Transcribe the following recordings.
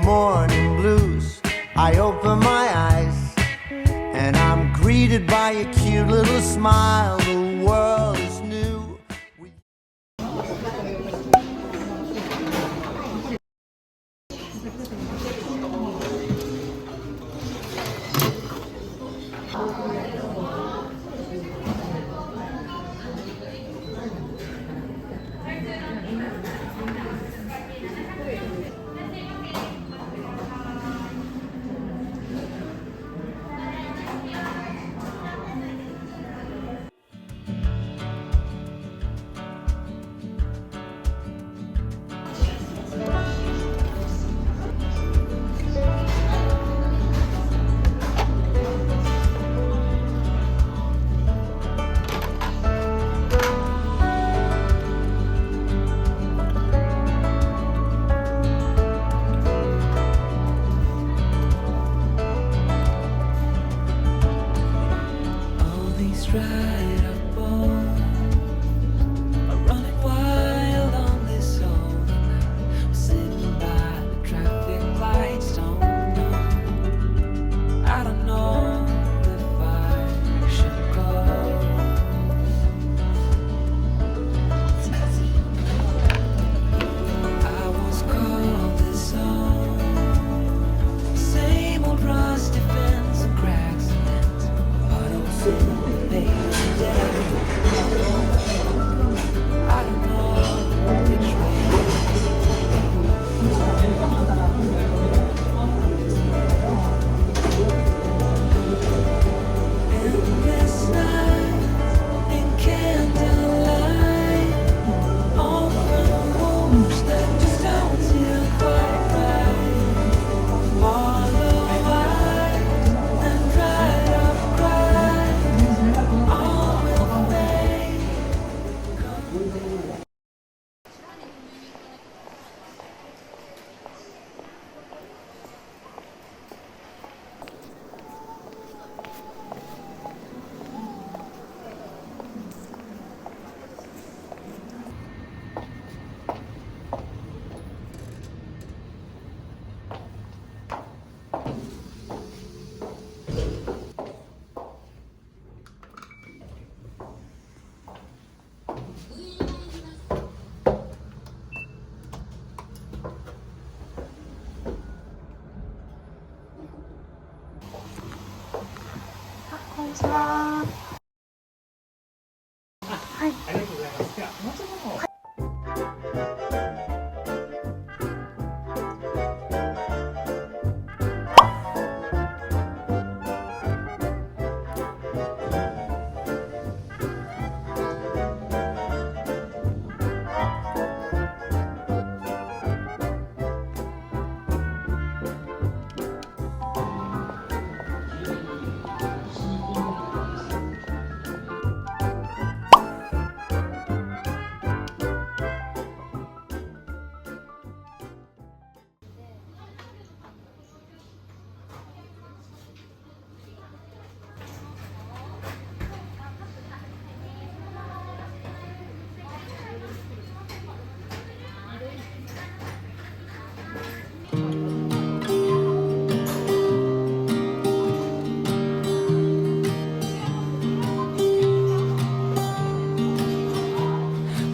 morning blues. I open my eyes and I'm greeted by a cute little smile. The world is new. Dried up bones are running wild on this old night. We're sitting by the traffic lights. Don't know, I don't know if I should go. I was called this home. Same old rusty fence and cracks and dents. Autos in the bay.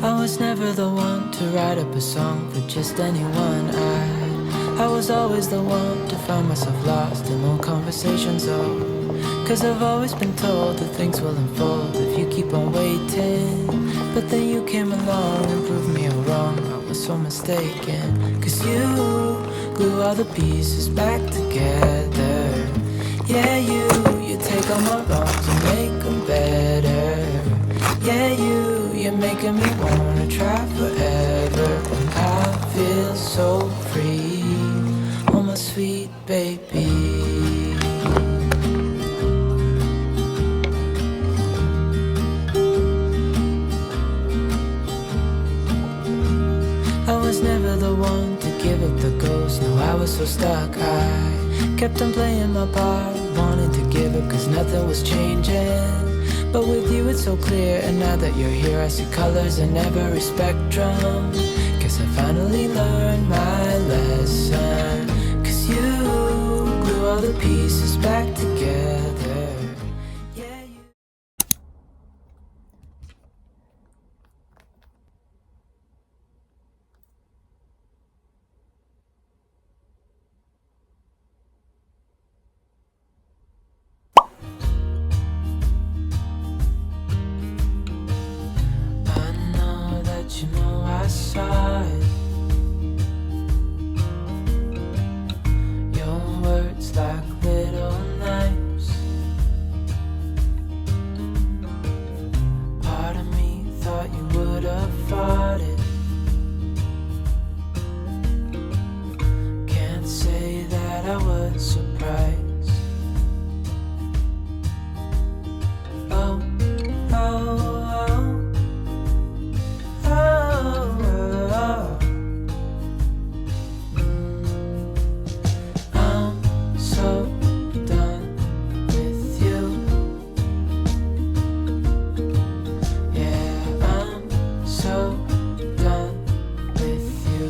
I was never the one to write up a song for just anyone. I was always the one to find myself lost in old conversations. Oh, 'cause I've always been told that things will unfold if you keep on waiting. But then you came along and proved me all wrong. I was so mistaken, 'cause you glue all the pieces back together. Yeah, you take all my wrongs and make them better. Yeah, you're making me wanna try forever. And I feel so free, oh my sweet baby. I was never the one to give up the ghost. No, I was so stuck. I kept on playing my part, wanted to give up 'cause nothing was changing. But with you it's so clear, and now that you're here I see colors in every spectrum. Guess I finally learned my lesson, 'cause pieces back together. Yeah, you. I know that you know I saw it. Your words like little knives. Part of me thought you would have fought it. Can't say that I was surprised. Oh, oh, oh, oh, oh. I'm so done with you. Yeah, I'm so done with you.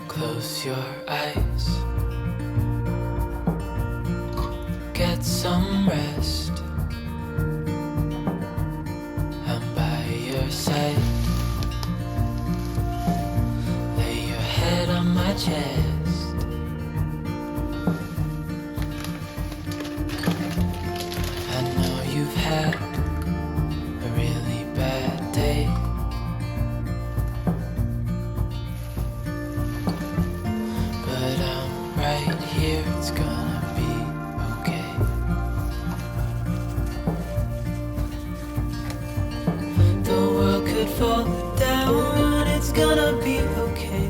Close your eyes. Get some rest. I'm by your side. Lay your head on my chest. I know you've had a really bad day. But I'm right here, it's gonna be okay. The world could fall down, it's gonna be okay.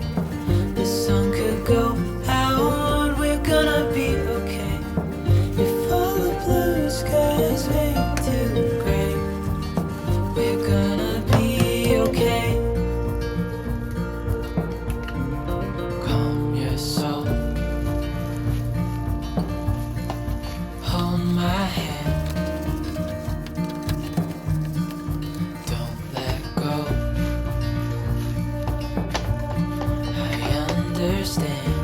The sun could go out, we're gonna be okay. If all the blue skies fade to gray, we're gonna be okay. Calm your soul. Hold my hand. Don't let go. I understand.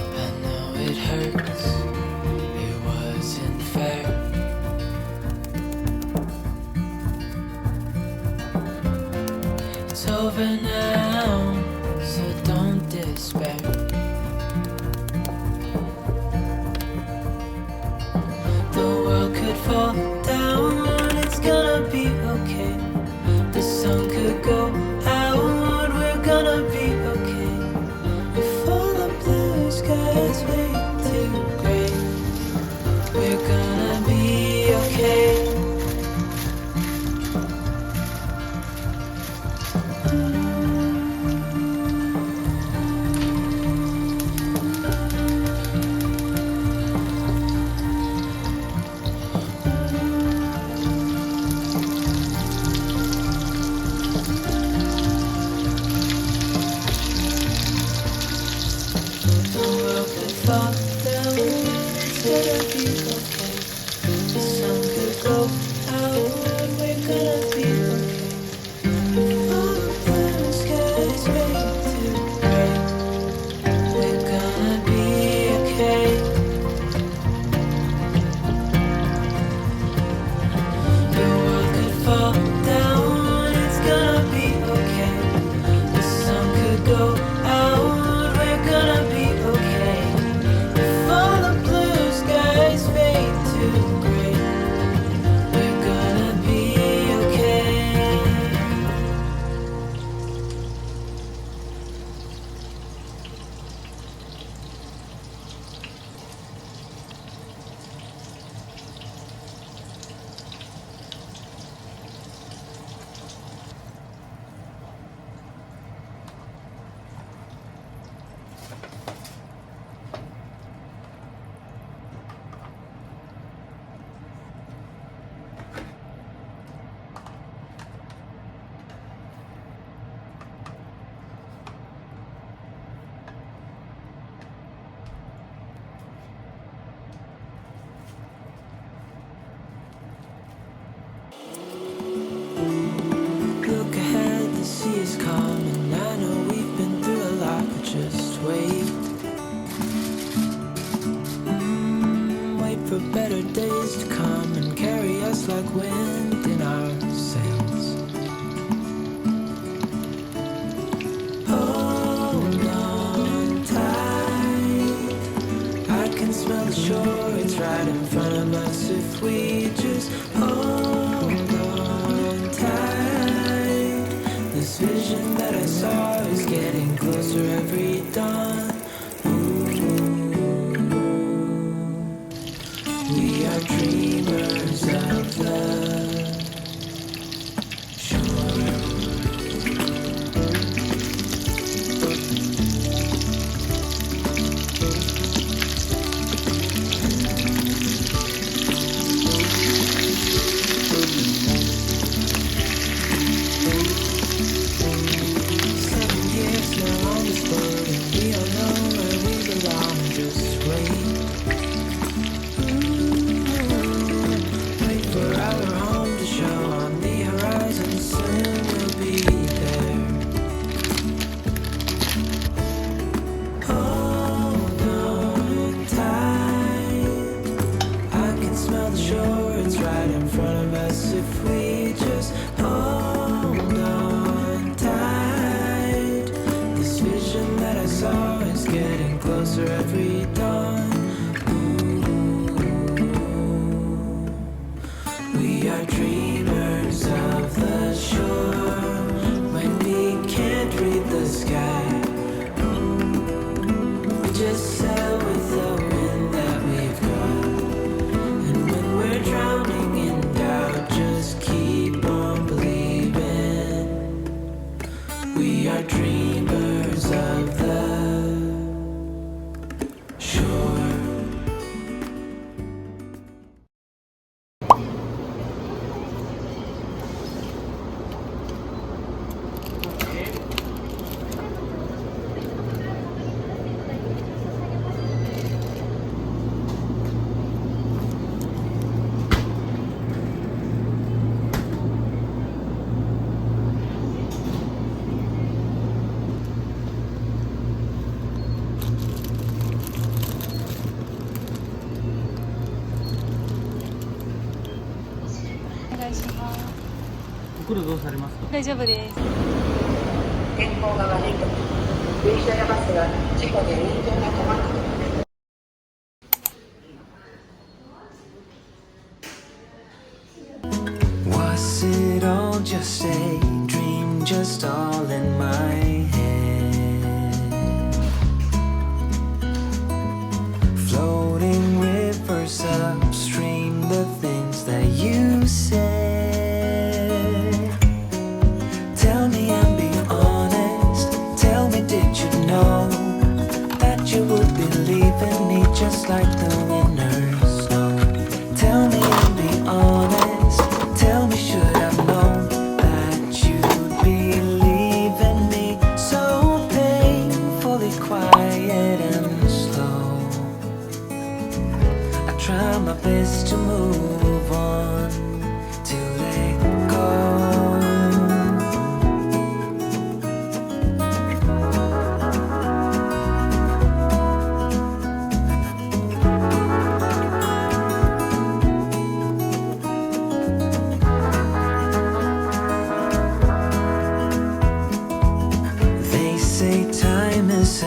I know it hurts. It wasn't fair. It's over now, so don't despair. The world could fall down, it's gonna be okay. The sun could go out, we're gonna be okay. If all the blue skies fade to gray, we're gonna be okay. The world could fall down, it's gonna be okay. The sun could go out, we're gonna be okay. If all the blue skies fade to gray, we're gonna be okay. The world could fall down, it's gonna be okay. The sun could go out, we're gonna be okay. If all the blue skies fade to gray, we're gonna be okay. Look ahead, the sea is calm, and I know we've been through a lot, but just wait. Wait for better days to come and carry us like wind in our sails. Hold on tight, I can smell the shore, it's right in front of us if we just hold on tight. This vision that I saw is getting closer every dawn. We are dreamers of the shore. Every dawn, we are dreamers of the shore. When we can't read the sky, we just sail with the wind that we've got. And when we're drowning in doubt, just keep on believing. We are dreamers of the shore.袋どうされますか？大丈夫です。天候が悪いと電車やバスは事故で運行が止まったと。Was it all just a dream, just all in my head? Floating rivers upstream, the things that you said. Tell me and be honest, tell me, did you know that you would believe in me just like the winners know? Tell me and be honest, tell me, should I've known that you'd believe in me? So painfully quiet and slow, I try my best to move on, to let go. They say time is a